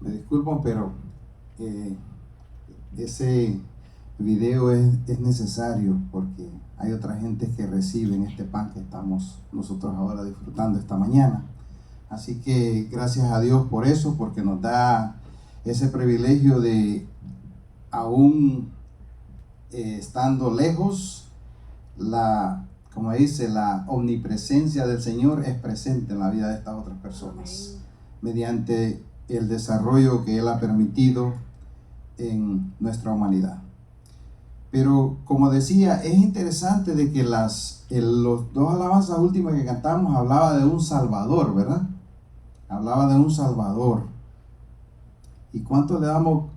Me disculpo, pero ese video es necesario porque hay otra gente que reciben este pan que estamos nosotros ahora disfrutando esta mañana. Así que gracias a Dios por eso, porque nos da ese privilegio de, aún estando lejos, como dice, la omnipresencia del Señor es presente en la vida de estas otras personas, mediante el desarrollo que Él ha permitido en nuestra humanidad. Pero como decía, es interesante de que los dos alabanzas últimas que cantamos hablaba de un Salvador, ¿verdad? Hablaba de un Salvador. ¿Y cuánto le damos?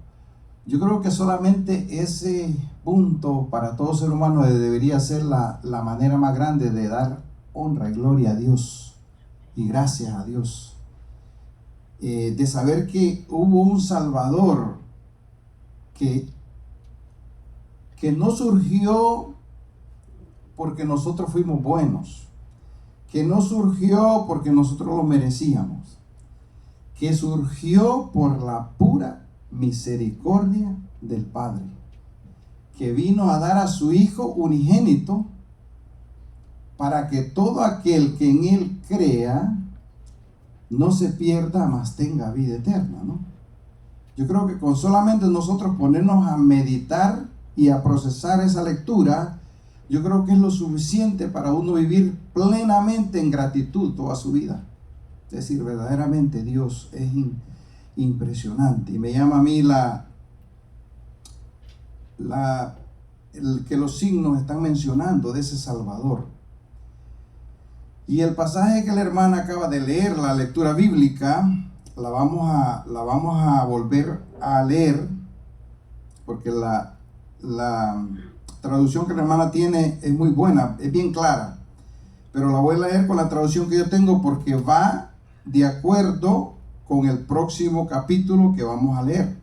Yo creo que solamente ese punto para todo ser humano debería ser la manera más grande de dar honra y gloria a Dios y gracias a Dios. De saber que hubo un Salvador que no surgió porque nosotros fuimos buenos, que no surgió porque nosotros lo merecíamos, que surgió por la pura misericordia del Padre, que vino a dar a su Hijo unigénito para que todo aquel que en Él crea no se pierda, mas tenga vida eterna, ¿no? Yo creo que con solamente nosotros ponernos a meditar y a procesar esa lectura, yo creo que es lo suficiente para uno vivir plenamente en gratitud toda su vida. Es decir, verdaderamente Dios es impresionante. Y me llama a mí que los signos están mencionando de ese Salvador. Y el pasaje que la hermana acaba de leer, la lectura bíblica, la vamos a volver a leer, porque la traducción que la hermana tiene es muy buena, es bien clara, pero la voy a leer con la traducción que yo tengo porque va de acuerdo con el próximo capítulo que vamos a leer.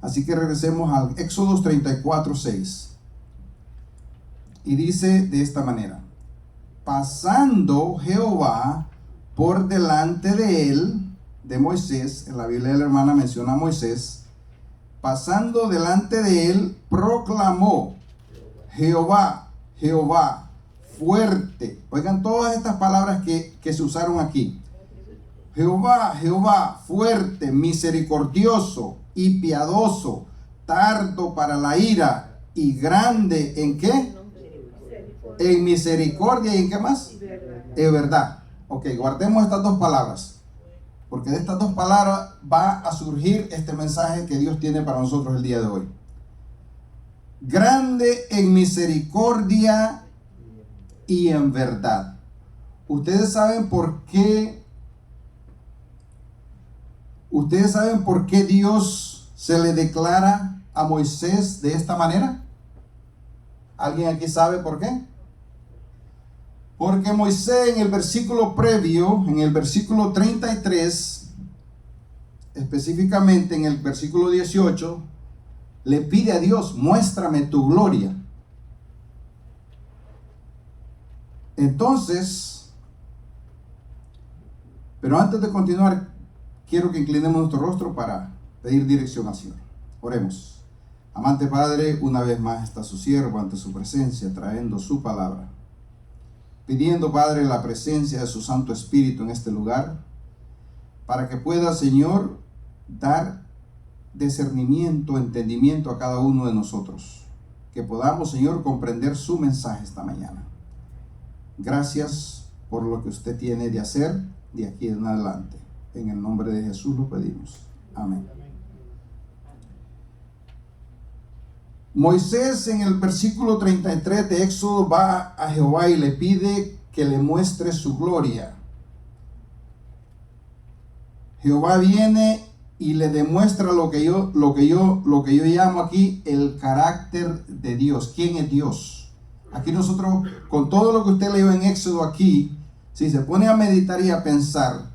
Así que regresemos al Éxodo 34:6 y dice de esta manera: pasando Jehová por delante de él, de Moisés, en la Biblia de la hermana menciona a Moisés, pasando delante de él, proclamó: Jehová, Jehová, fuerte. Oigan todas estas palabras que se usaron aquí. Jehová, Jehová, fuerte, misericordioso y piadoso, tardo para la ira y grande, ¿en qué? En misericordia, ¿y en qué más? En verdad. Ok, guardemos estas dos palabras, porque de estas dos palabras va a surgir este mensaje que Dios tiene para nosotros el día de hoy. Grande en misericordia y en verdad. ¿Ustedes saben por qué Dios se le declara a Moisés de esta manera? ¿Alguien aquí sabe por qué? Porque Moisés en el versículo previo, en el versículo 33, específicamente en el versículo 18, le pide a Dios: muéstrame tu gloria. Entonces, pero antes de continuar, quiero que inclinemos nuestro rostro para pedir dirección al Señor. Oremos. Amante Padre, una vez más está su siervo ante su presencia, trayendo su palabra, pidiendo, Padre, la presencia de su Santo Espíritu en este lugar, para que pueda, Señor, dar discernimiento, entendimiento a cada uno de nosotros, que podamos, Señor, comprender su mensaje esta mañana. Gracias por lo que usted tiene de hacer de aquí en adelante. En el nombre de Jesús lo pedimos. Amén. Moisés en el versículo 33 de Éxodo va a Jehová y le pide que le muestre su gloria. Jehová viene y le demuestra lo que yo llamo aquí el carácter de Dios. ¿Quién es Dios? Aquí nosotros, con todo lo que usted leyó en Éxodo aquí, si se pone a meditar y a pensar,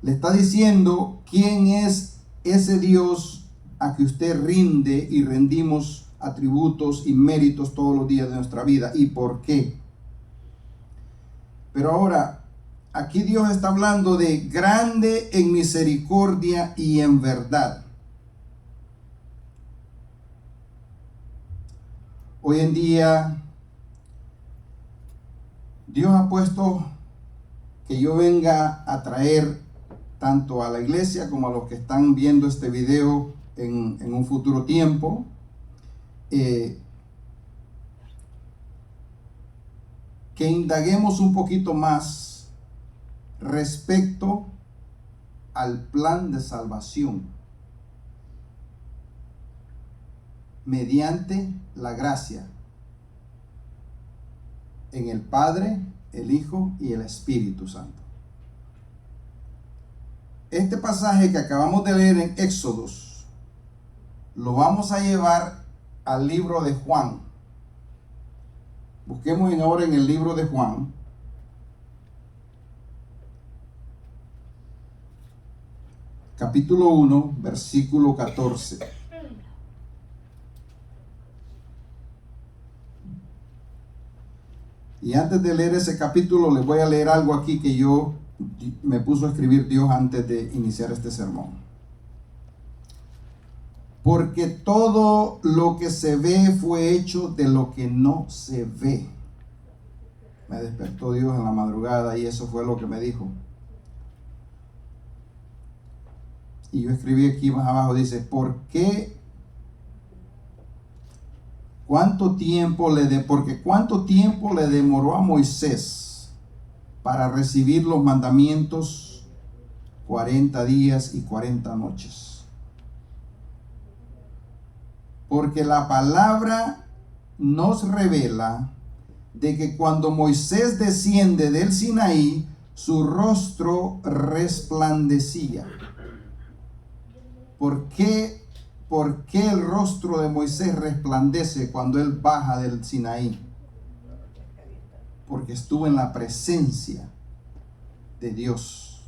le está diciendo quién es ese Dios a que usted rinde y rendimos atributos y méritos todos los días de nuestra vida, y por qué. Pero ahora, aquí Dios está hablando de grande en misericordia y en verdad. Hoy en día, Dios ha puesto que yo venga a traer tanto a la iglesia como a los que están viendo este video en un futuro tiempo, que indaguemos un poquito más respecto al plan de salvación mediante la gracia en el Padre, el Hijo y el Espíritu Santo. Este pasaje que acabamos de leer en Éxodos lo vamos a llevar al libro de Juan. Busquemos ahora en el libro de Juan, capítulo 1, versículo 14. Y antes de leer ese capítulo, les voy a leer algo aquí que yo me puso a escribir Dios antes de iniciar este sermón. Porque todo lo que se ve fue hecho de lo que no se ve. Me despertó Dios en la madrugada y eso fue lo que me dijo. Y yo escribí aquí más abajo, dice, ¿por qué? Porque cuánto tiempo le demoró a Moisés para recibir los mandamientos, 40 días y 40 noches. Porque la palabra nos revela de que cuando Moisés desciende del Sinaí, su rostro resplandecía. ¿Por qué el rostro de Moisés resplandece cuando él baja del Sinaí? Porque estuvo en la presencia de Dios.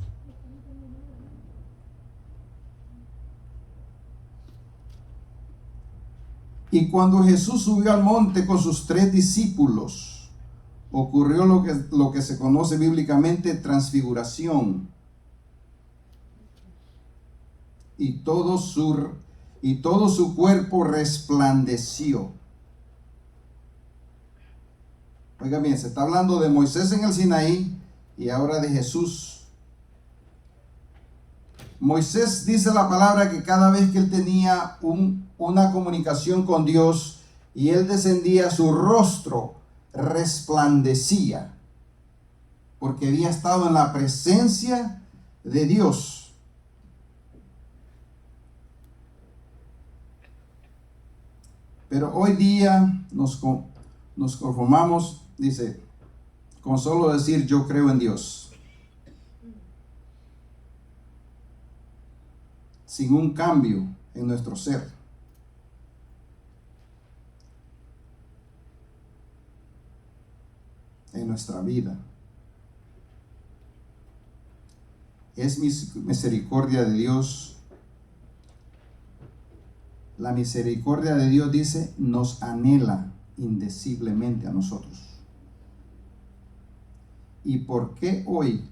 Y cuando Jesús subió al monte con sus 3 discípulos, ocurrió lo que se conoce bíblicamente transfiguración. Y todo su cuerpo resplandeció. Oiga bien, se está hablando de Moisés en el Sinaí y ahora de Jesús. Moisés dice la palabra que cada vez que él tenía una comunicación con Dios y él descendía, su rostro resplandecía porque había estado en la presencia de Dios. Pero hoy día nos conformamos, dice, con solo decir yo creo en Dios, sin un cambio en nuestro ser. En nuestra vida. Es misericordia de Dios. La misericordia de Dios, dice, nos anhela indeciblemente a nosotros. ¿Y por qué hoy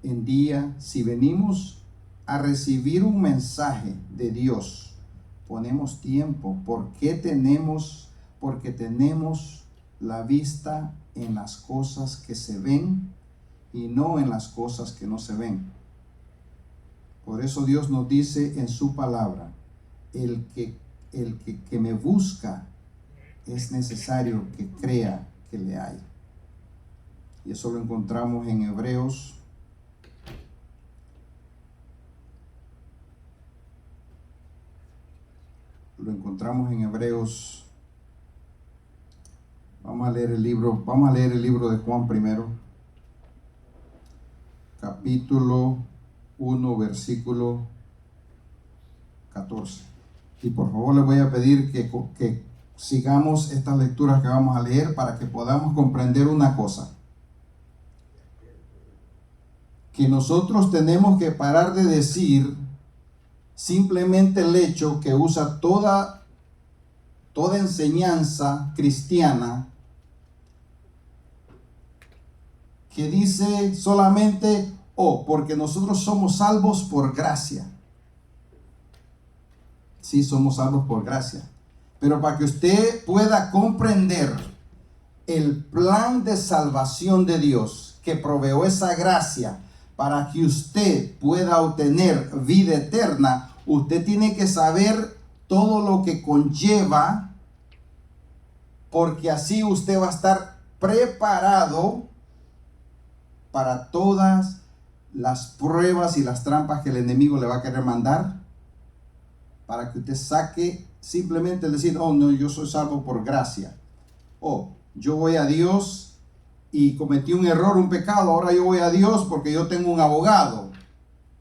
en día, si venimos a recibir un mensaje de Dios, ponemos tiempo? Porque tenemos la vista en las cosas que se ven y no en las cosas que no se ven. Por eso Dios nos dice en su palabra, el que me busca es necesario que crea que le hay. Y eso lo encontramos en Hebreos. Lo encontramos en Hebreos. Vamos a leer el libro de Juan primero. Capítulo 1, versículo 14. Y por favor les voy a pedir que sigamos estas lecturas que vamos a leer para que podamos comprender una cosa. Que nosotros tenemos que parar de decir simplemente el hecho que usa toda enseñanza cristiana que dice solamente, porque nosotros somos salvos por gracia. Sí, somos salvos por gracia. Pero para que usted pueda comprender el plan de salvación de Dios, que proveyó esa gracia para que usted pueda obtener vida eterna, usted tiene que saber todo lo que conlleva, porque así usted va a estar preparado para todas las pruebas y las trampas que el enemigo le va a querer mandar, para que usted saque simplemente el decir, oh no, yo soy salvo por gracia. Yo voy a Dios y cometí un error, un pecado, ahora yo voy a Dios porque yo tengo un abogado.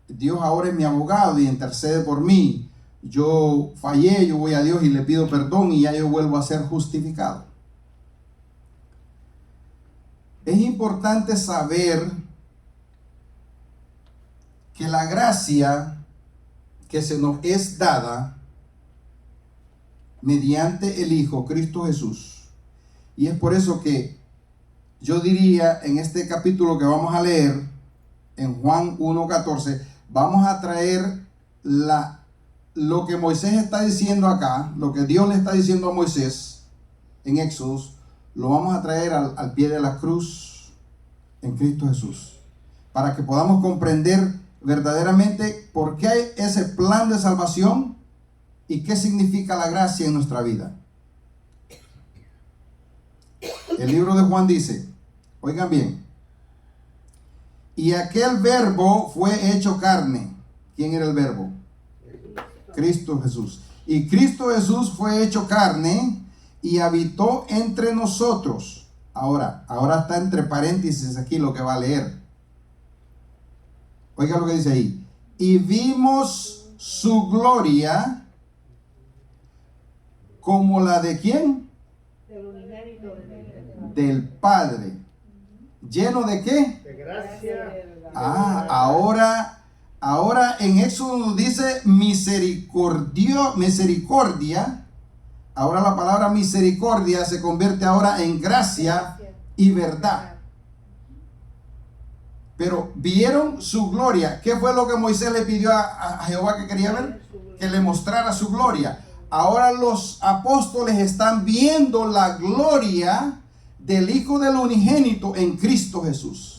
Dios ahora es mi abogado y intercede por mí. Yo fallé, yo voy a Dios y le pido perdón y ya yo vuelvo a ser justificado. Es importante saber que la gracia que se nos es dada mediante el Hijo, Cristo Jesús. Y es por eso que yo diría en este capítulo que vamos a leer, en Juan 1:14, vamos a traer lo que Moisés está diciendo acá, lo que Dios le está diciendo a Moisés en Éxodo, lo vamos a traer al pie de la cruz en Cristo Jesús, para que podamos comprender verdaderamente por qué hay ese plan de salvación y qué significa la gracia en nuestra vida. El libro de Juan dice, oigan bien, y aquel verbo fue hecho carne. ¿Quién era el verbo? Cristo Jesús. Y Cristo Jesús fue hecho carne y habitó entre nosotros. Ahora está entre paréntesis aquí lo que va a leer. Oiga lo que dice ahí. Y vimos su gloria como la de ¿quién? Del Padre. ¿Lleno de qué? De gracia. Ahora en Éxodo nos dice misericordia. Ahora la palabra misericordia se convierte ahora en gracia y verdad. Pero vieron su gloria. ¿Qué fue lo que Moisés le pidió a Jehová que quería ver? Que le mostrara su gloria. Ahora los apóstoles están viendo la gloria del Hijo del Unigénito en Cristo Jesús.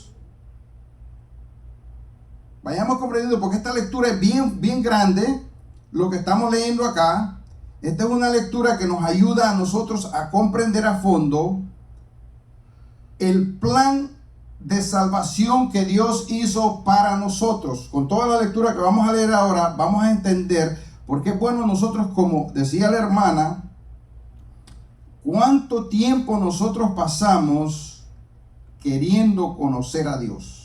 Vayamos comprendiendo, porque esta lectura es bien grande, lo que estamos leyendo acá. Esta es una lectura que nos ayuda a nosotros a comprender a fondo el plan de salvación que Dios hizo para nosotros. Con toda la lectura que vamos a leer ahora, vamos a entender por qué es bueno nosotros, como decía la hermana, cuánto tiempo nosotros pasamos queriendo conocer a Dios.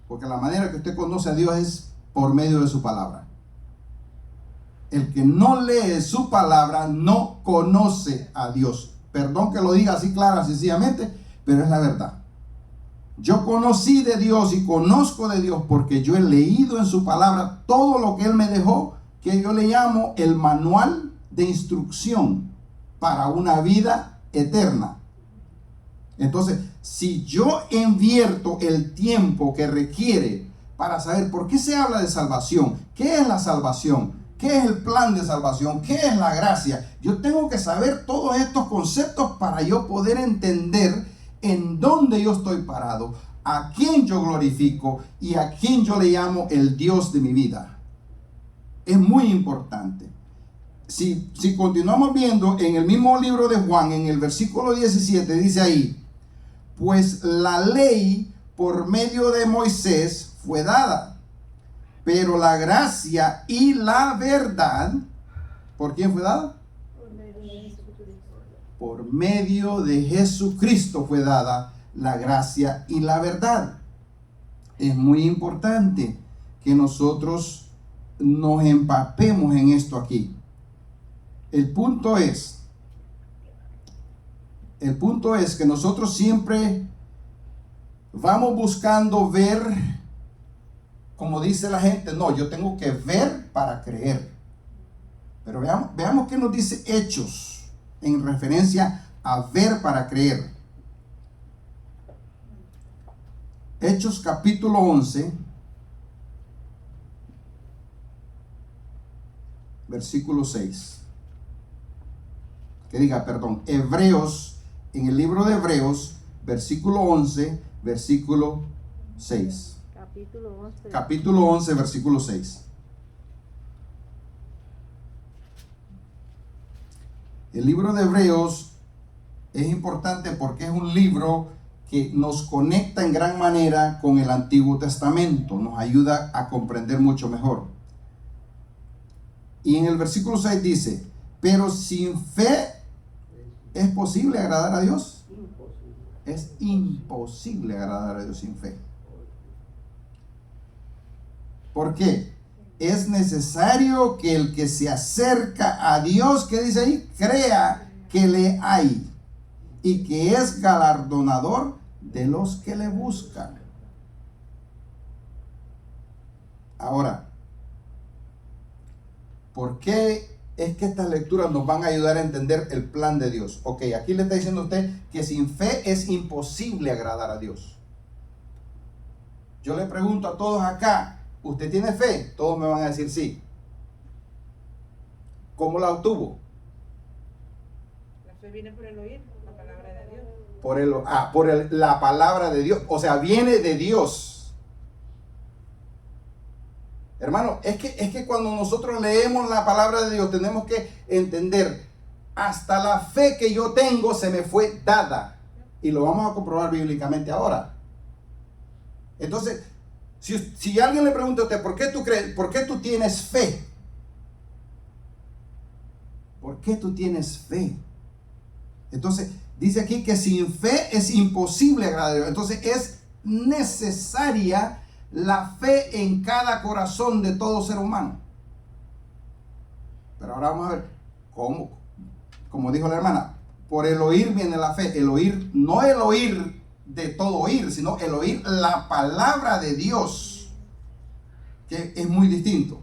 Porque la manera que usted conoce a Dios es por medio de su palabra. El que no lee su palabra no conoce a Dios. Perdón que lo diga así clara, sencillamente, pero es la verdad. Yo conocí de Dios y conozco de Dios porque yo he leído en su palabra todo lo que Él me dejó, que yo le llamo el manual de instrucción para una vida eterna. Entonces, si yo invierto el tiempo que requiere para saber por qué se habla de salvación, qué es la salvación, qué es el plan de salvación, qué es la gracia, yo tengo que saber todos estos conceptos para yo poder entender en dónde yo estoy parado, a quién yo glorifico y a quién yo le llamo el Dios de mi vida. Es muy importante. Si continuamos viendo en el mismo libro de Juan, en el versículo 17, dice ahí, pues la ley por medio de Moisés fue dada, pero la gracia y la verdad, ¿por quién fue dada? Por medio de Jesucristo fue dada la gracia y la verdad. Es muy importante que nosotros nos empapemos en esto aquí. El punto es que nosotros siempre vamos buscando ver, como dice la gente, no, yo tengo que ver para creer. Pero veamos qué nos dice Hechos en referencia a ver para creer. Hechos capítulo 11, versículo 6. Que diga, perdón, Hebreos, en el libro de Hebreos, versículo 11, versículo 6. Capítulo 11, versículo 6. El libro de Hebreos es importante porque es un libro que nos conecta en gran manera con el Antiguo Testamento, nos ayuda a comprender mucho mejor. Y en el versículo 6 dice, pero sin fe ¿es posible agradar a Dios? Es imposible agradar a Dios sin fe. ¿Por qué? Es necesario que el que se acerca a Dios, ¿qué dice ahí? Crea que le hay y que es galardonador de los que le buscan. Ahora, ¿por qué es que estas lecturas nos van a ayudar a entender el plan de Dios? Ok, aquí le está diciendo a usted que sin fe es imposible agradar a Dios. Yo le pregunto a todos acá, ¿usted tiene fe? Todos me van a decir sí. ¿Cómo la obtuvo? La fe viene por el oír la palabra de Dios. Por la palabra de Dios. O sea, viene de Dios. Hermano, es que cuando nosotros leemos la palabra de Dios tenemos que entender, hasta la fe que yo tengo se me fue dada. Y lo vamos a comprobar bíblicamente ahora. Entonces, si alguien le pregunta a usted, ¿por qué tú crees? ¿Por qué tú tienes fe? ¿Por qué tú tienes fe? Entonces, dice aquí que sin fe es imposible agradar a Dios. Entonces, es necesaria la fe en cada corazón de todo ser humano. Pero ahora vamos a ver cómo. Como dijo la hermana, por el oír viene la fe. El oír, no el oír de todo oír, sino el oír la palabra de Dios, que es muy distinto.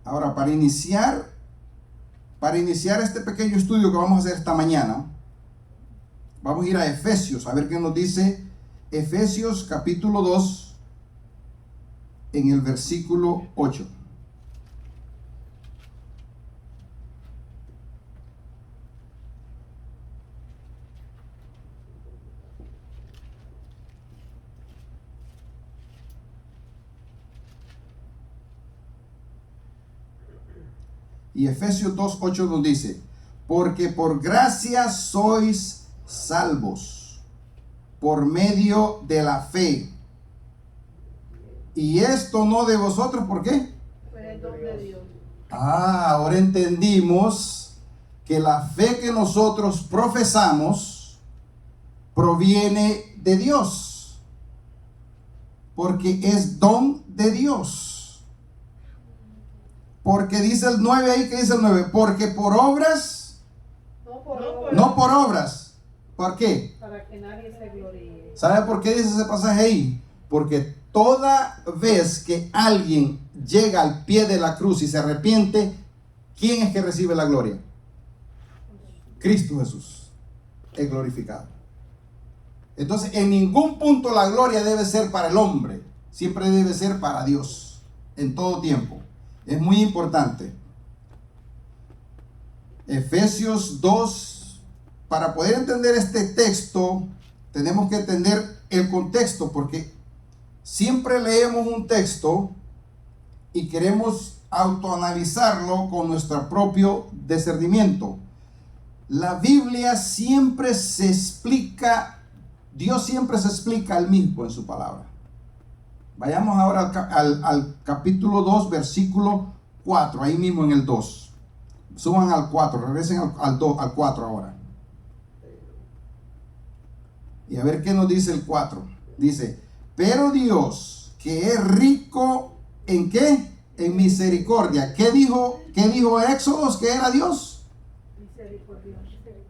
Ahora, para iniciar este pequeño estudio que vamos a hacer esta mañana, vamos a ir a Efesios, a ver qué nos dice Efesios capítulo 2, en el versículo 8. Y Efesios 2, 8 nos dice, porque por gracia sois salvos, por medio de la fe. Y esto no de vosotros, ¿por qué? Fue el don de Dios. Ahora entendimos que la fe que nosotros profesamos proviene de Dios, porque es don de Dios. Porque dice el 9 ahí, que dice el 9, porque por obras, no por obras. ¿Por qué? Para que nadie se gloríe. ¿Sabe por qué dice ese pasaje ahí? Porque toda vez que alguien llega al pie de la cruz y se arrepiente, ¿quién es que recibe la gloria? Cristo Jesús es glorificado. Entonces, en ningún punto la gloria debe ser para el hombre, siempre debe ser para Dios, en todo tiempo. Es muy importante. Efesios 2, para poder entender este texto, tenemos que entender el contexto, porque siempre leemos un texto y queremos autoanalizarlo con nuestro propio discernimiento. La Biblia siempre se explica, Dios siempre se explica al mismo en su palabra. Vayamos ahora al capítulo 2, versículo 4, ahí mismo en el 2. Suban al 4, regresen al 4 ahora. Y a ver qué nos dice el 4. Dice, pero Dios, que es rico ¿en qué? En misericordia. ¿Qué dijo Éxodos que era Dios? Misericordia.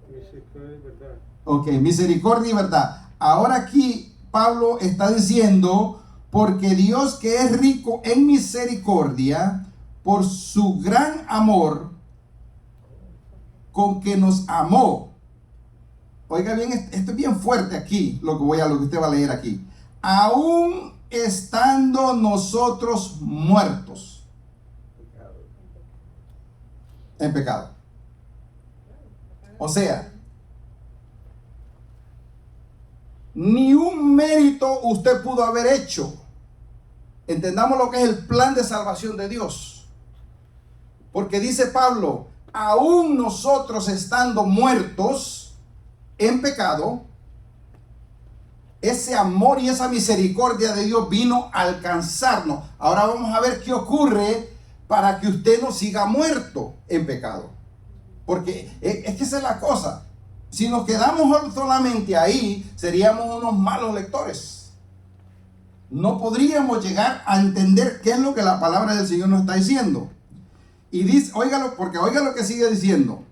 Misericordia y verdad. Ok, misericordia y verdad. Ahora aquí Pablo está diciendo, porque Dios que es rico en misericordia, por su gran amor con que nos amó. Oiga bien, esto es bien fuerte aquí, lo que usted va a leer aquí. Aún estando nosotros muertos en pecado. O sea, ni un mérito usted pudo haber hecho. Entendamos lo que es el plan de salvación de Dios. Porque dice Pablo, aún nosotros estando muertos en pecado, ese amor y esa misericordia de Dios vino a alcanzarnos. Ahora vamos a ver qué ocurre para que usted no siga muerto en pecado. Porque es que esa es la cosa. Si nos quedamos solamente ahí, seríamos unos malos lectores. No podríamos llegar a entender qué es lo que la palabra del Señor nos está diciendo. Y dice, óigalo, porque oiga lo que sigue diciendo.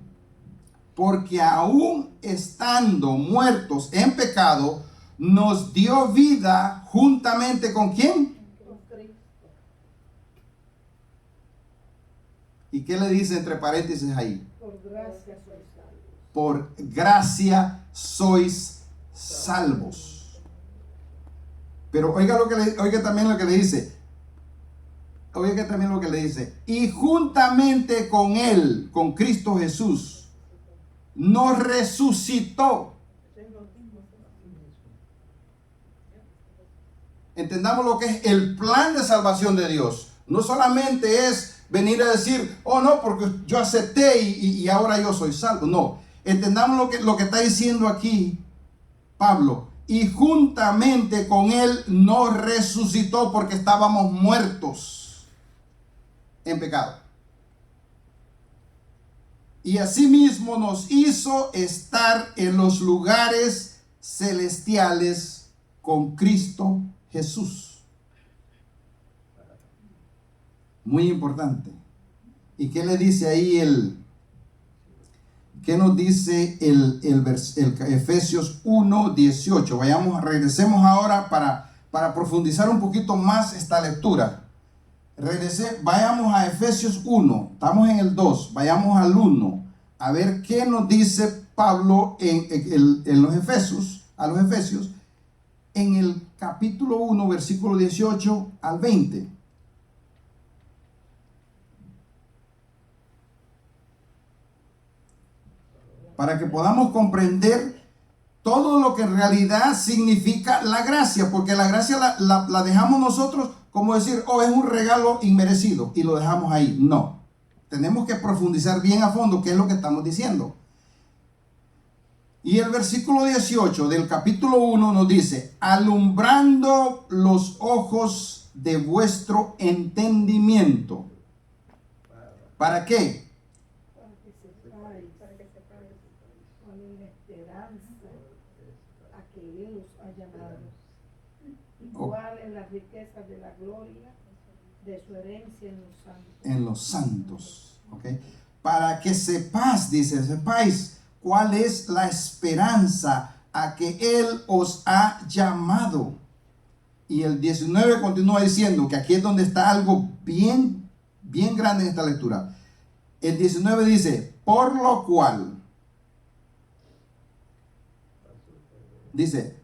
Porque aún estando muertos en pecado, nos dio vida juntamente ¿con quién? Con Cristo. ¿Y qué le dice entre paréntesis ahí? Por gracia sois salvos. Por gracia sois salvos. Pero oiga también lo que le dice. Oiga también lo que le dice. Y juntamente con Él, con Cristo Jesús, nos resucitó. Entendamos lo que es el plan de salvación de Dios. No solamente es venir a decir, oh no, porque yo acepté y ahora yo soy salvo. No, entendamos lo que está diciendo aquí Pablo. Y juntamente con Él nos resucitó porque estábamos muertos en pecado. Y asimismo nos hizo estar en los lugares celestiales con Cristo Jesús. Muy importante. ¿Y qué le dice ahí qué nos dice el Efesios 1:18? Regresemos ahora para profundizar un poquito más esta lectura. Vayamos a Efesios 1, estamos en el 2, vayamos al 1, a ver qué nos dice Pablo en los Efesios, a los Efesios, en el capítulo 1, versículo 18 al 20. Para que podamos comprender todo lo que en realidad significa la gracia, porque la gracia la dejamos nosotros como decir, oh, es un regalo inmerecido y lo dejamos ahí. No, tenemos que profundizar bien a fondo qué es lo que estamos diciendo. Y el versículo 18 del capítulo 1 nos dice, alumbrando los ojos de vuestro entendimiento. ¿Para qué? Para que sepáis cuál es la esperanza a que Él os ha llamado y cuál es la riqueza de la gloria de su herencia en los santos. En los santos, ¿ok? Para que sepáis cuál es la esperanza a que Él os ha llamado. Y el 19 continúa diciendo que aquí es donde está algo bien grande en esta lectura. El 19 dice, por lo cual, dice,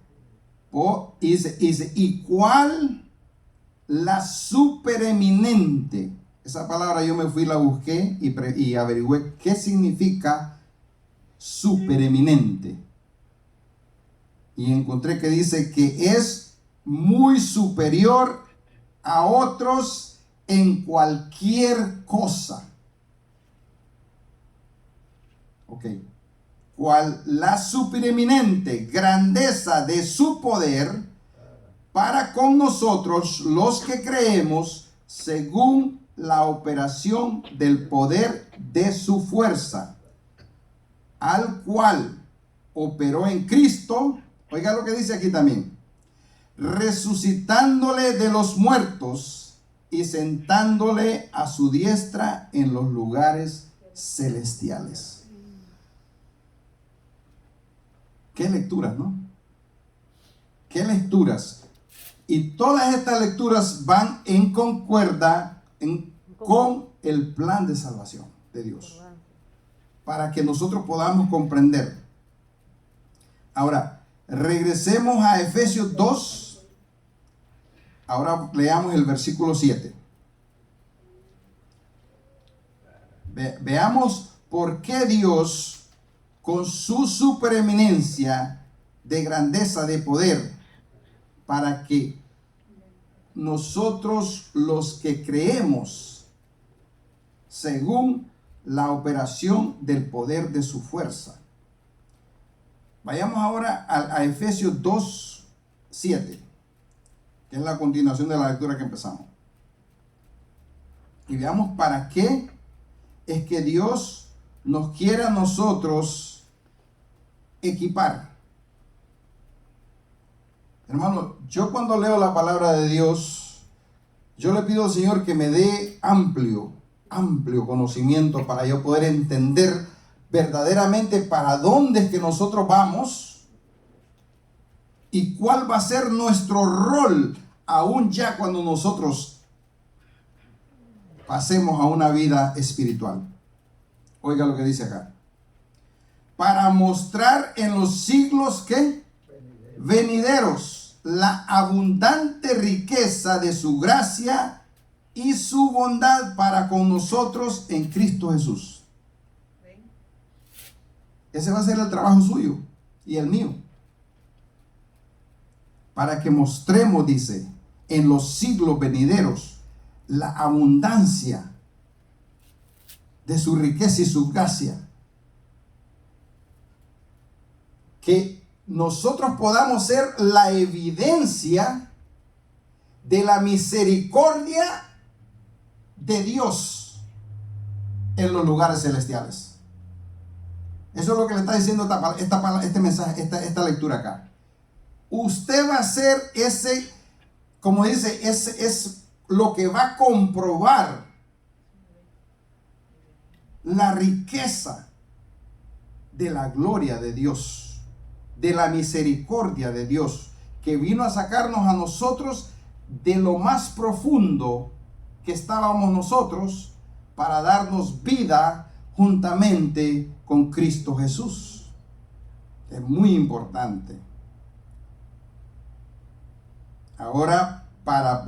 y cuál la supereminente. Esa palabra yo me fui, la busqué y averigüé qué significa supereminente. Y encontré que dice que es muy superior a otros en cualquier cosa. Ok. Cual la supereminente grandeza de su poder para con nosotros los que creemos según la operación del poder de su fuerza, al cual operó en Cristo, oiga lo que dice aquí también, resucitándole de los muertos y sentándole a su diestra en los lugares celestiales. Qué lecturas, ¿no? Qué lecturas. Y todas estas lecturas van en concuerda con el plan de salvación de Dios, para que nosotros podamos comprender. Ahora, regresemos a Efesios 2. Ahora leamos el versículo 7. Veamos por qué Dios, con su supereminencia de grandeza, de poder, para que nosotros los que creemos, según la operación del poder de su fuerza. Vayamos ahora a Efesios 2, 7, que es la continuación de la lectura que empezamos. Y veamos para qué es que Dios nos quiere a nosotros equipar. Hermano, yo cuando leo la palabra de Dios, yo le pido al Señor que me dé amplio conocimiento para yo poder entender verdaderamente para dónde es que nosotros vamos y cuál va a ser nuestro rol aún ya cuando nosotros pasemos a una vida espiritual. Oiga lo que dice acá. Para mostrar en los siglos que venideros la abundante riqueza de su gracia y su bondad para con nosotros en Cristo Jesús. Ese va a ser el trabajo suyo y el mío. Para que mostremos, dice, en los siglos venideros la abundancia de su riqueza y su gracia. Que nosotros podamos ser la evidencia de la misericordia de Dios en los lugares celestiales. Eso es lo que le está diciendo este mensaje, esta lectura acá. Usted va a ser ese, como dice, ese es lo que va a comprobar la riqueza de la gloria de Dios, de la misericordia de Dios, que vino a sacarnos a nosotros de lo más profundo que estábamos nosotros para darnos vida juntamente con Cristo Jesús. Es muy importante. Ahora, para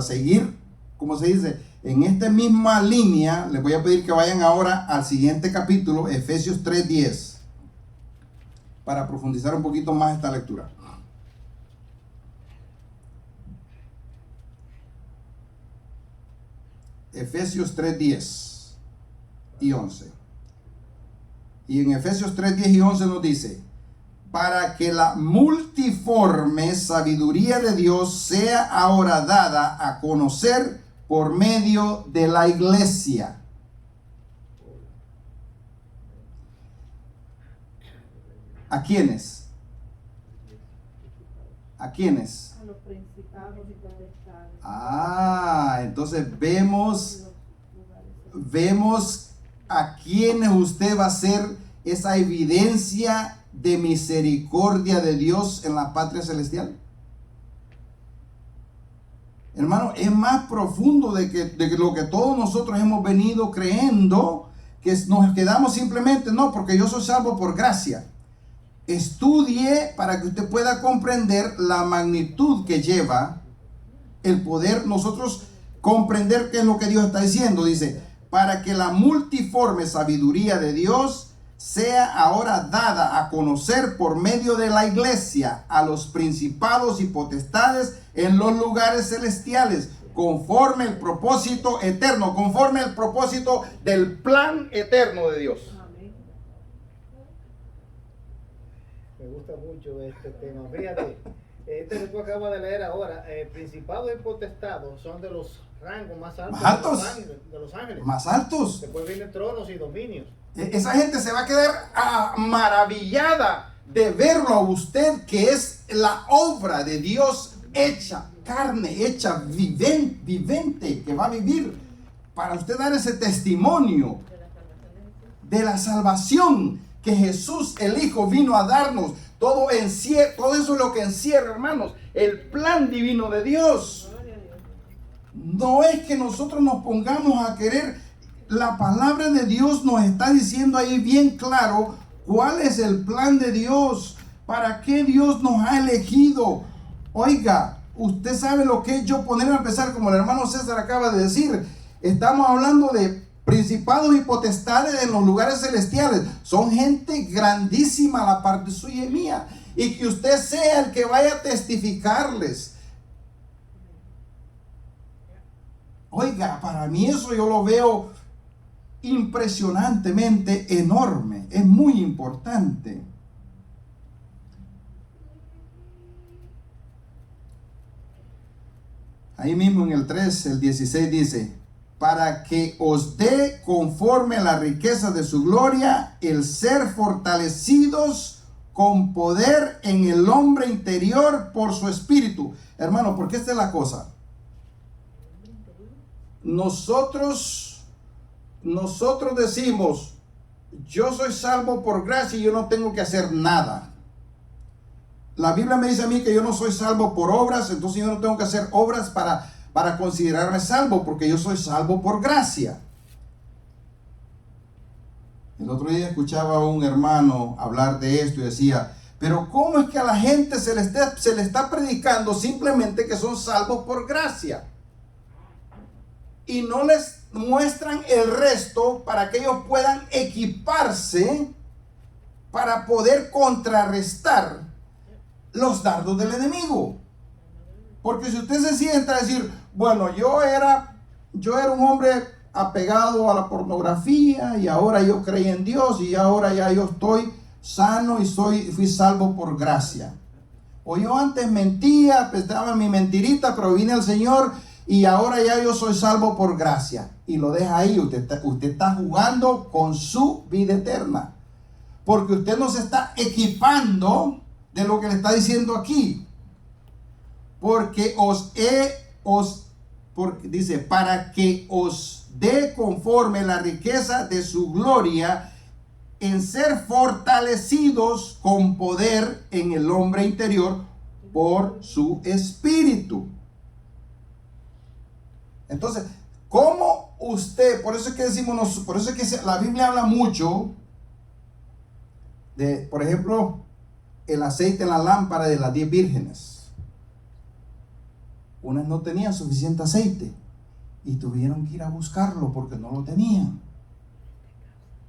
seguir, como se dice, en esta misma línea, les voy a pedir que vayan ahora al siguiente capítulo, Efesios 3:10, para profundizar un poquito más esta lectura. Efesios 3:10 y 11. Y en Efesios 3:10 y 11 nos dice: para que la multiforme sabiduría de Dios sea ahora dada a conocer por medio de la iglesia. ¿A quiénes? ¿A quiénes? A los principados y potestades. Entonces vemos a quienes usted va a ser esa evidencia de misericordia de Dios en la patria celestial. Hermano, es más profundo de lo que todos nosotros hemos venido creyendo, que nos quedamos simplemente, no, porque yo soy salvo por gracia. Estudie para que usted pueda comprender la magnitud que lleva el poder nosotros comprender qué es lo que Dios está diciendo. Dice, para que la multiforme sabiduría de Dios sea ahora dada a conocer por medio de la iglesia a los principados y potestades en los lugares celestiales, conforme el propósito eterno, conforme el propósito del plan eterno de Dios. Me gusta mucho este tema. Fíjate, este que tú acabas de leer ahora, principados y potestados son de los rangos más altos, de los ángeles. Más altos. Después vienen tronos y dominios. Esa gente se va a quedar maravillada de verlo a usted, que es la obra de Dios hecha carne, hecha vivente, que va a vivir para usted dar ese testimonio de la salvación que Jesús el Hijo vino a darnos. Todo eso es lo que encierra, hermanos, el plan divino de Dios. No es que nosotros nos pongamos a querer la palabra de Dios nos está diciendo ahí bien claro cuál es el plan de Dios, para qué Dios nos ha elegido. Oiga, usted sabe lo que es yo ponerme a pensar, como el hermano César acaba de decir. Estamos hablando de principados y potestades en los lugares celestiales. Son gente grandísima a la parte suya y mía. Y que usted sea el que vaya a testificarles. Oiga, para mí eso yo lo veo impresionantemente enorme. Es muy importante. Ahí mismo en el 3, el 16 dice: para que os dé conforme a la riqueza de su gloria el ser fortalecidos con poder en el hombre interior por su espíritu. Hermano, porque esta es la cosa. Nosotros decimos, yo soy salvo por gracia y yo no tengo que hacer nada. La Biblia me dice a mí que yo no soy salvo por obras, entonces yo no tengo que hacer obras para considerarme salvo, porque yo soy salvo por gracia. El otro día escuchaba a un hermano hablar de esto y decía, pero ¿cómo es que a la gente se le está predicando simplemente que son salvos por gracia? Y no les muestran el resto para que ellos puedan equiparse para poder contrarrestar los dardos del enemigo. Porque si usted se sienta a decir, bueno, yo era un hombre apegado a la pornografía y ahora yo creí en Dios y ahora ya yo estoy sano y fui salvo por gracia. O yo antes mentía, estaba en mi mentirita, pero vine al Señor y ahora ya yo soy salvo por gracia. Y lo deja ahí. Usted está jugando con su vida eterna. Porque usted no se está equipando de lo que le está diciendo aquí. Porque dice, para que os dé conforme la riqueza de su gloria en ser fortalecidos con poder en el hombre interior por su espíritu. Entonces, ¿cómo usted? Por eso es que decimos, por eso es que la Biblia habla mucho de, por ejemplo, el aceite en la lámpara de las 10 vírgenes. Unas no tenían suficiente aceite y tuvieron que ir a buscarlo porque no lo tenían.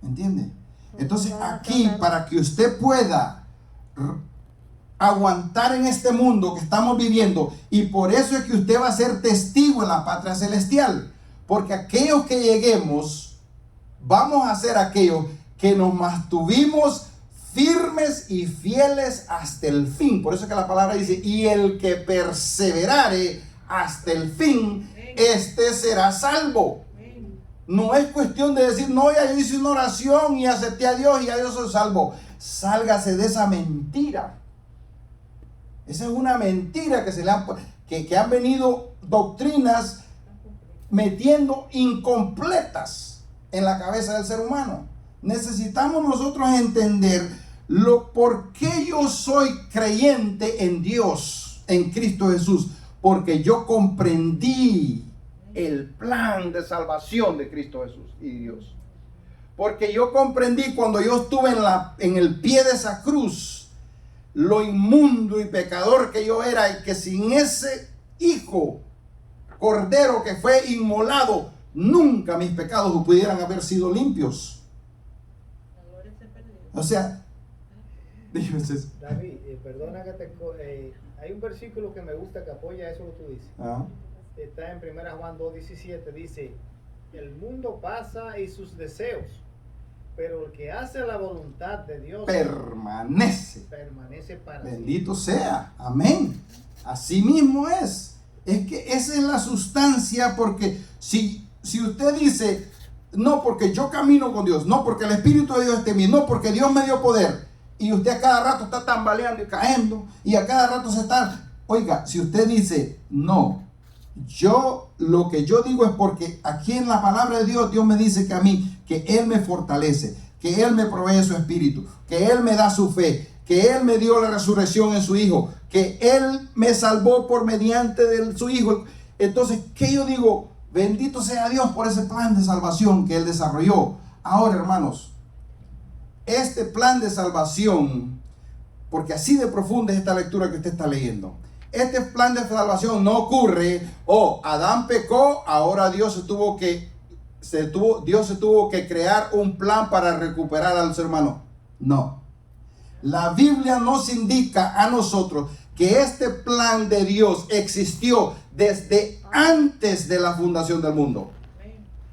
¿Entiende? Entonces aquí, para que usted pueda aguantar en este mundo que estamos viviendo, y por eso es que usted va a ser testigo en la patria celestial, porque aquellos que lleguemos vamos a ser aquellos que nos mantuvimos firmes y fieles hasta el fin. Por eso es que la palabra dice, y el que perseverare hasta el fin, este será salvo. No es cuestión de decir, no, ya yo hice una oración y acepté a Dios y ya yo soy salvo. Sálgase de esa mentira. Esa es una mentira que han venido doctrinas metiendo incompletas en la cabeza del ser humano. Necesitamos nosotros entender por qué yo soy creyente en Dios, en Cristo Jesús. Porque yo comprendí el plan de salvación de Cristo Jesús y Dios. Porque yo comprendí cuando yo estuve en el pie de esa cruz, lo inmundo y pecador que yo era, y que sin ese hijo cordero que fue inmolado, nunca mis pecados pudieran haber sido limpios. O sea, David, perdona que hay un versículo que me gusta que apoya eso que tú dices. Está en 1 Juan 2:17, dice, el mundo pasa y sus deseos, pero el que hace la voluntad de Dios permanece para siempre. Bendito sea, amén. Así mismo es que esa es la sustancia, porque si usted dice, no porque yo camino con Dios, no porque el Espíritu de Dios esté en mí, no porque Dios me dio poder, y usted a cada rato está tambaleando y cayendo, y a cada rato oiga, si usted dice, no, lo que yo digo es porque aquí en la palabra de Dios, Dios me dice que a mí, que Él me fortalece, que Él me provee su espíritu, que Él me da su fe, que Él me dio la resurrección en su Hijo, que Él me salvó por mediante de su Hijo. Entonces, ¿qué yo digo? Bendito sea Dios por ese plan de salvación que Él desarrolló. Ahora, hermanos, este plan de salvación, porque así de profunda es esta lectura que usted está leyendo. Este plan de salvación no ocurre, Adán pecó, ahora Dios se tuvo que crear un plan para recuperar al ser humano. No. La Biblia nos indica a nosotros que este plan de Dios existió desde antes de la fundación del mundo.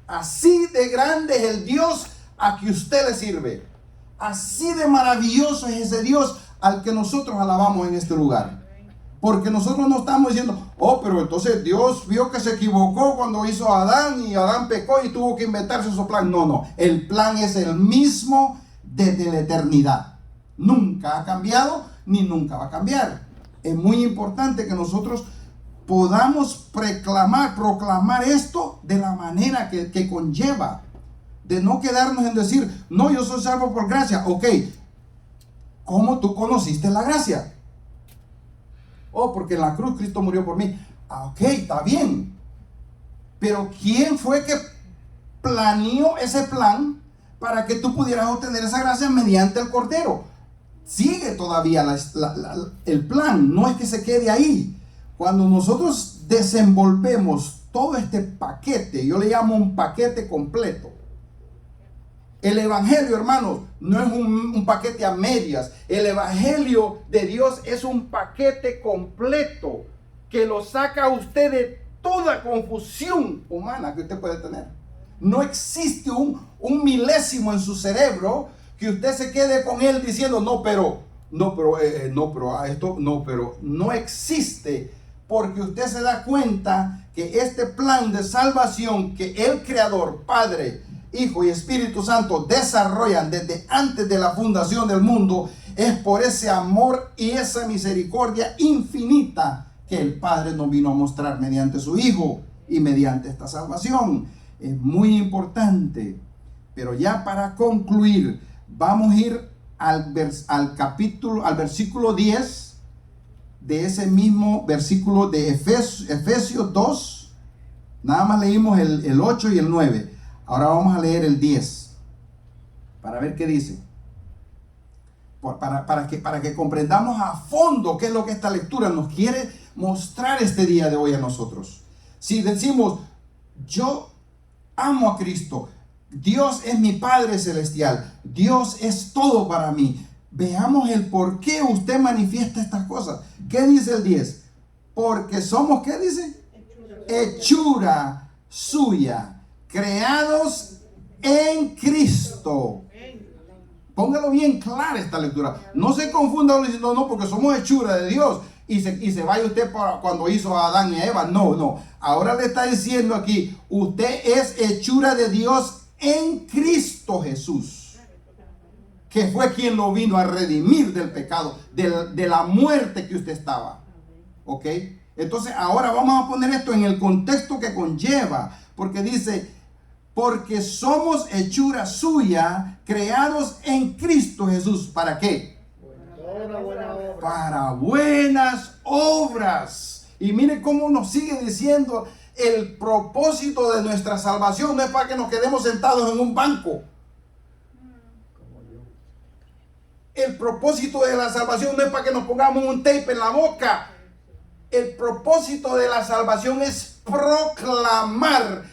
Así de grande es el Dios a que usted le sirve. Así de maravilloso es ese Dios al que nosotros alabamos en este lugar. Porque nosotros no estamos diciendo, pero entonces Dios vio que se equivocó cuando hizo a Adán y Adán pecó y tuvo que inventarse su plan. No, el plan es el mismo desde la eternidad. Nunca ha cambiado ni nunca va a cambiar. Es muy importante que nosotros podamos proclamar esto de la manera que conlleva. De no quedarnos en decir, no, yo soy salvo por gracia. Ok, ¿cómo tú conociste la gracia? Porque en la cruz Cristo murió por mí. Ok, está bien. Pero ¿quién fue que planeó ese plan para que tú pudieras obtener esa gracia mediante el Cordero? Sigue todavía el plan, no es que se quede ahí. Cuando nosotros desenvolvemos todo este paquete, yo le llamo un paquete completo. El evangelio, hermanos, no es un paquete a medias. El evangelio de Dios es un paquete completo que lo saca a usted de toda confusión humana que usted puede tener. No existe un milésimo en su cerebro que usted se quede con él diciendo, no existe, porque usted se da cuenta que este plan de salvación que el Creador, Padre, Hijo y Espíritu Santo desarrollan desde antes de la fundación del mundo, es por ese amor y esa misericordia infinita que el Padre nos vino a mostrar mediante su Hijo y mediante esta salvación. Es muy importante. Pero ya para concluir, vamos a ir al versículo 10 de ese mismo versículo de Efesios 2. Nada más leímos el 8 y el 9. Ahora vamos a leer el 10 para ver qué dice. Para que comprendamos a fondo qué es lo que esta lectura nos quiere mostrar este día de hoy a nosotros. Si decimos, yo amo a Cristo, Dios es mi Padre Celestial, Dios es todo para mí, veamos el por qué usted manifiesta estas cosas. ¿Qué dice el 10? Porque somos, ¿qué dice? Hechura suya, creados en Cristo. Póngalo bien clara esta lectura. No se confunda diciendo, no, porque somos hechura de Dios. Y se vaya usted para cuando hizo a Adán y a Eva. No. Ahora le está diciendo aquí, usted es hechura de Dios en Cristo Jesús, que fue quien lo vino a redimir del pecado, de la muerte que usted estaba. ¿Ok? Entonces ahora vamos a poner esto en el contexto que conlleva. Porque dice, porque somos hechura suya, creados en Cristo Jesús. ¿Para qué? Para buenas obras. Y mire cómo nos sigue diciendo, el propósito de nuestra salvación no es para que nos quedemos sentados en un banco. El propósito de la salvación no es para que nos pongamos un tape en la boca. El propósito de la salvación es proclamar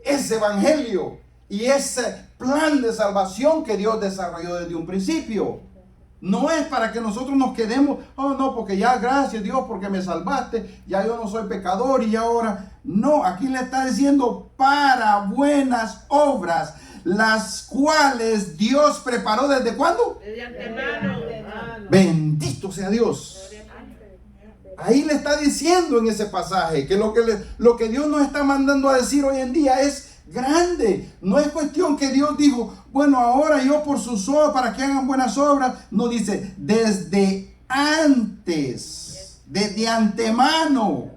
ese evangelio y ese plan de salvación que Dios desarrolló desde un principio. No es para que nosotros nos quedemos, no, porque ya gracias Dios porque me salvaste, ya yo no soy pecador y ahora. No, aquí le está diciendo para buenas obras, las cuales Dios preparó ¿desde cuándo? Desde antemano. Bendito sea Dios. Ahí le está diciendo en ese pasaje que lo que Dios nos está mandando a decir hoy en día es grande. No es cuestión que Dios dijo, bueno, ahora yo por sus obras, para que hagan buenas obras. No, dice, desde antes, desde antemano.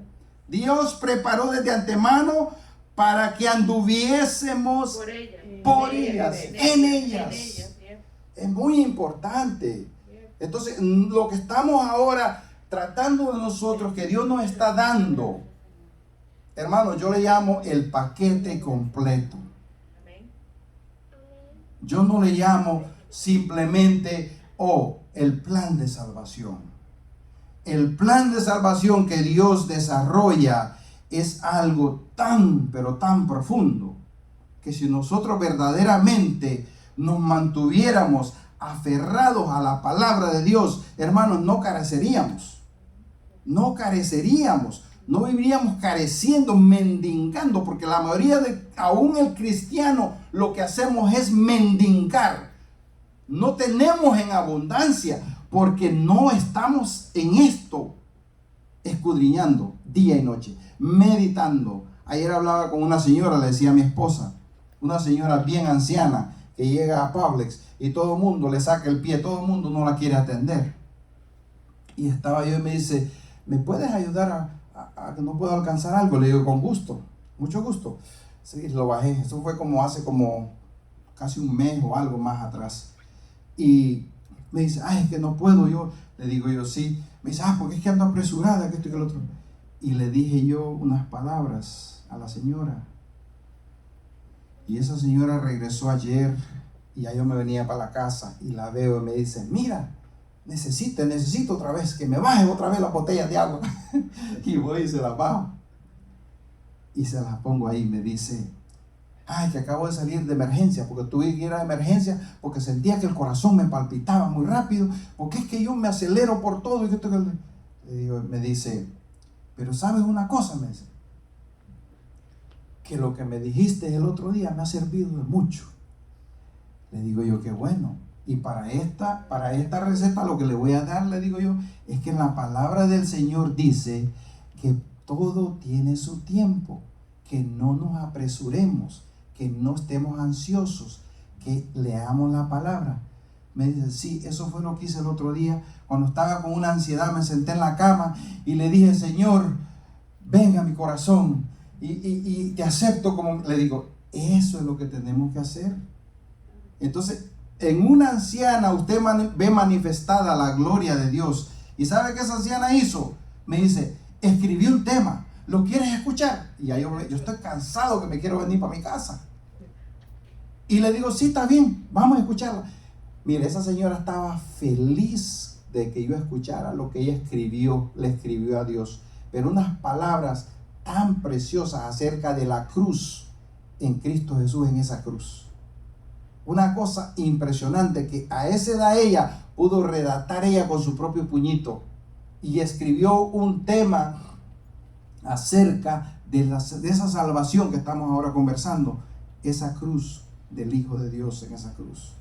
Dios preparó desde antemano para que anduviésemos por ellas, en ellas. Es muy importante. Entonces, lo que estamos ahora tratando de nosotros, que Dios nos está dando, hermano, yo le llamo el paquete completo. Yo no le llamo simplemente, el plan de salvación. El plan de salvación que Dios desarrolla es algo tan, pero tan profundo, que si nosotros verdaderamente nos mantuviéramos aferrados a la palabra de Dios, hermanos, no careceríamos. No careceríamos. No viviríamos careciendo, mendigando, porque la mayoría aún el cristiano, lo que hacemos es mendigar. No tenemos en abundancia, porque no estamos en esto, escudriñando día y noche, meditando. Ayer hablaba con una señora, le decía a mi esposa, una señora bien anciana, que llega a Publix y todo el mundo le saca el pie, todo el mundo no la quiere atender. Y estaba yo y me dice, ¿me puedes ayudar a que no puedo alcanzar algo? Le digo, con gusto, mucho gusto. Sí, lo bajé. Eso fue hace casi un mes o algo más atrás. Y me dice, es que no puedo yo. Le digo yo, sí. Me dice, porque es que ando apresurada, que esto y que lo otro. Y le dije yo unas palabras a la señora. Y esa señora regresó ayer y ya yo me venía para la casa y la veo y me dice, mira, necesito otra vez, que me bajen otra vez las botellas de agua. Y voy y se las bajo. Y se las pongo ahí. Me dice, que acabo de salir de emergencia, porque tuve que ir a emergencia, porque sentía que el corazón me palpitaba muy rápido, porque es que yo me acelero por todo. Me dice, pero ¿sabes una cosa? Me dice, que lo que me dijiste el otro día me ha servido de mucho. Le digo yo, qué bueno. Y para esta receta lo que le voy a dar, le digo yo, es que la palabra del Señor dice que todo tiene su tiempo, que no nos apresuremos, que no estemos ansiosos, que leamos la palabra. Me dice, sí, eso fue lo que hice el otro día. Cuando estaba con una ansiedad, me senté en la cama y le dije, Señor, venga a mi corazón y te acepto como... Le digo, eso es lo que tenemos que hacer. Entonces, en una anciana usted ve manifestada la gloria de Dios. ¿Y sabe qué esa anciana hizo? Me dice, escribí un tema, ¿lo quieres escuchar? Y ya yo estoy cansado, que me quiero venir para mi casa. Y le digo, sí, está bien, vamos a escucharla. Mire, esa señora estaba feliz de que yo escuchara lo que ella le escribió a Dios. Pero unas palabras tan preciosas acerca de la cruz en Cristo Jesús, en esa cruz. Una cosa impresionante que a esa edad ella pudo redactar ella con su propio puñito y escribió un tema acerca de esa salvación que estamos ahora conversando, esa cruz del Hijo de Dios en esa cruz.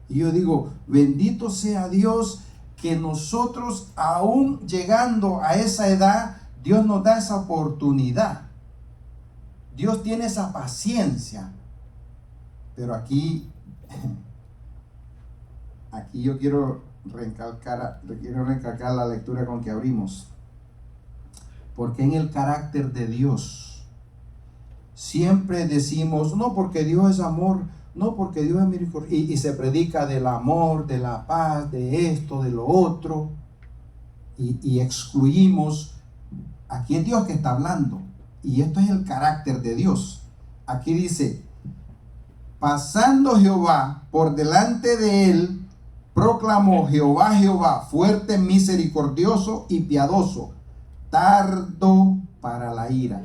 Y yo digo, bendito sea Dios que nosotros, aún llegando a esa edad, Dios nos da esa oportunidad. Dios tiene esa paciencia. Pero aquí yo quiero recalcar la lectura con que abrimos. Porque en el carácter de Dios siempre decimos, no, porque Dios es amor, no, porque Dios es misericordia. Y se predica del amor, de la paz, de esto, de lo otro. Y excluimos. Aquí es Dios que está hablando. Y esto es el carácter de Dios. Aquí dice, pasando Jehová por delante de él, proclamó Jehová, fuerte, misericordioso y piadoso, tardo para la ira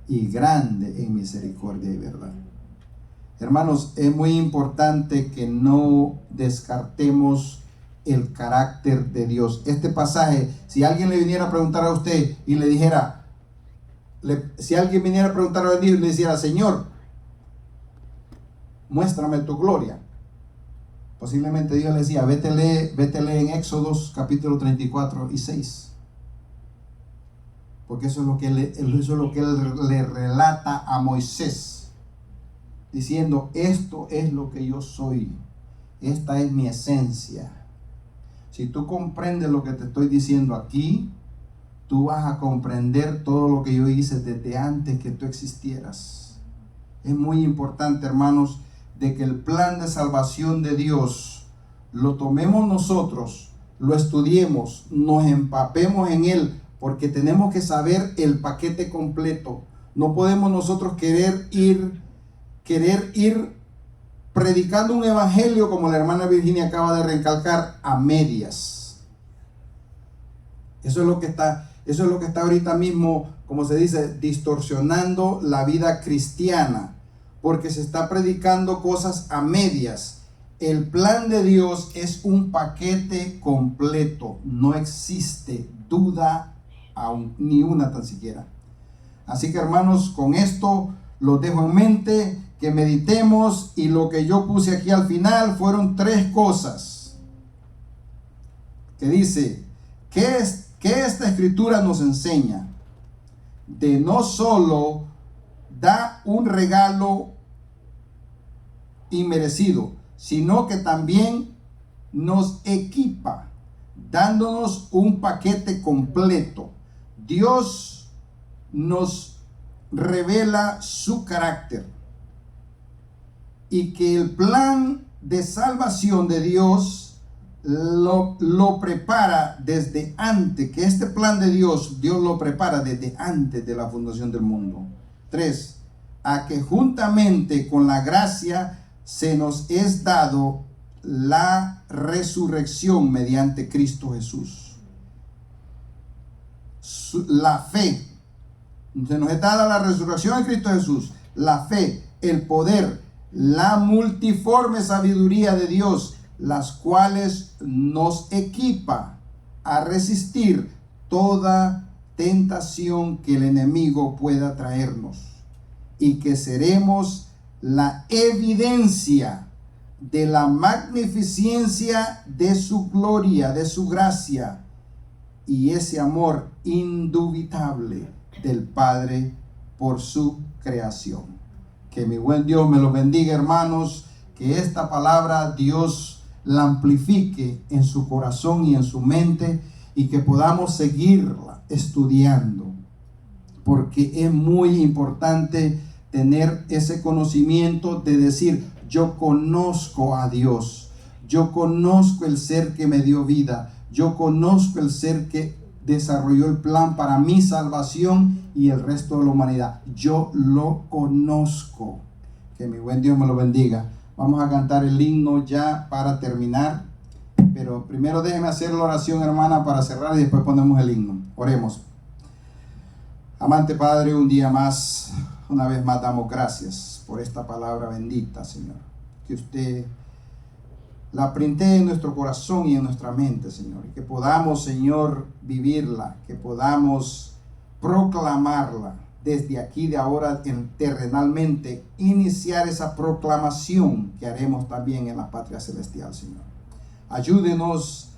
y grande en misericordia y verdad. Hermanos, es muy importante que no descartemos el carácter de Dios. Este pasaje, si alguien le viniera a preguntar a usted y le dijera, si alguien viniera a preguntar a Dios y le dijera, Señor, muéstrame tu gloria, posiblemente Dios le decía, vete lee en Éxodos capítulo 34 y 6, porque eso es lo que él le relata a Moisés, diciendo, esto es lo que yo soy, esta es mi esencia. Si tú comprendes lo que te estoy diciendo aquí, tú vas a comprender todo lo que yo hice desde antes que tú existieras. Es muy importante, hermanos, de que el plan de salvación de Dios lo tomemos nosotros, lo estudiemos, nos empapemos en él, porque tenemos que saber el paquete completo. No podemos nosotros querer ir predicando un evangelio, como la hermana Virginia acaba de recalcar, a medias. Eso es lo que está ahorita mismo, como se dice, distorsionando la vida cristiana, porque se está predicando cosas a medias. El plan de Dios es un paquete completo, no existe duda aún, ni una tan siquiera. Así que, hermanos, con esto los dejo en mente, que meditemos, y lo que yo puse aquí al final fueron 3 cosas que dice que esta escritura nos enseña. De no solo da un regalo inmerecido, sino que también nos equipa, dándonos un paquete completo. Dios nos revela su carácter, y que el plan de salvación de Dios lo prepara desde antes, que este plan de Dios lo prepara desde antes de la fundación del mundo. 3, a que juntamente con la gracia se nos es dado la resurrección mediante Cristo Jesús. La fe, se nos es dada la resurrección de Cristo Jesús, la fe, el poder, la multiforme sabiduría de Dios, las cuales nos equipa a resistir toda tentación que el enemigo pueda traernos, y que seremos la evidencia de la magnificencia de su gloria, de su gracia, y ese amor indubitable del Padre por su creación. Que mi buen Dios me lo bendiga, hermanos, que esta palabra Dios la amplifique en su corazón y en su mente, y que podamos seguirla estudiando, porque es muy importante tener ese conocimiento de decir: yo conozco a Dios, yo conozco el ser que me dio vida, yo conozco el ser que desarrolló el plan para mi salvación y el resto de la humanidad. Yo lo conozco. Que mi buen Dios me lo bendiga. Vamos a cantar el himno ya para terminar, pero primero déjeme hacer la oración, hermana, para cerrar, y después ponemos el himno. Oremos. Amante Padre, un día más, una vez más damos gracias por esta palabra bendita, Señor, que usted la printee en nuestro corazón y en nuestra mente, Señor, y que podamos, Señor, vivirla, que podamos proclamarla desde aquí, de ahora, terrenalmente, iniciar esa proclamación que haremos también en la patria celestial, Señor. Ayúdenos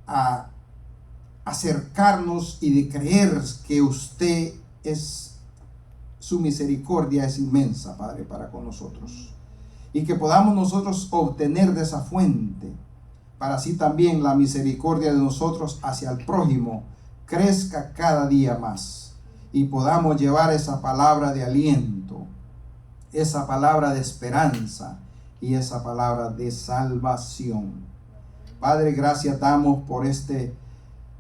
a acercarnos y de creer que usted su misericordia es inmensa, Padre, para con nosotros, y que podamos nosotros obtener de esa fuente, para así también la misericordia de nosotros hacia el prójimo crezca cada día más, y podamos llevar esa palabra de aliento, esa palabra de esperanza y esa palabra de salvación. Padre, gracias damos por este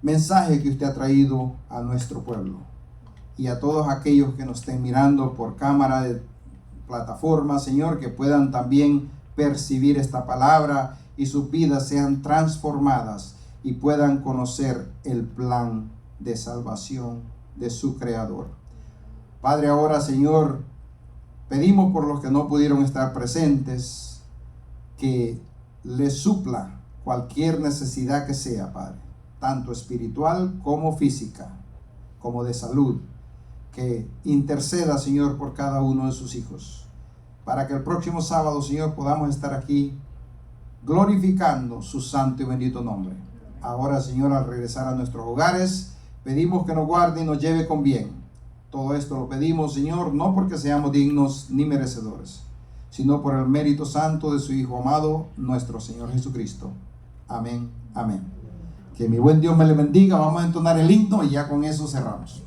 mensaje que usted ha traído a nuestro pueblo, y a todos aquellos que nos estén mirando por cámara de plataforma, Señor, que puedan también percibir esta palabra y sus vidas sean transformadas y puedan conocer el plan de salvación de su Creador. Padre, ahora, Señor, pedimos por los que no pudieron estar presentes, que les supla cualquier necesidad que sea, Padre, tanto espiritual como física, como de salud, que interceda, Señor, por cada uno de sus hijos, para que el próximo sábado, Señor, podamos estar aquí glorificando su santo y bendito nombre. Ahora, Señor, al regresar a nuestros hogares, pedimos que nos guarde y nos lleve con bien. Todo esto lo pedimos, Señor, no porque seamos dignos ni merecedores, sino por el mérito santo de su Hijo amado, nuestro Señor Jesucristo. Amén, amén. Que mi buen Dios me le bendiga. Vamos a entonar el himno y ya con eso cerramos.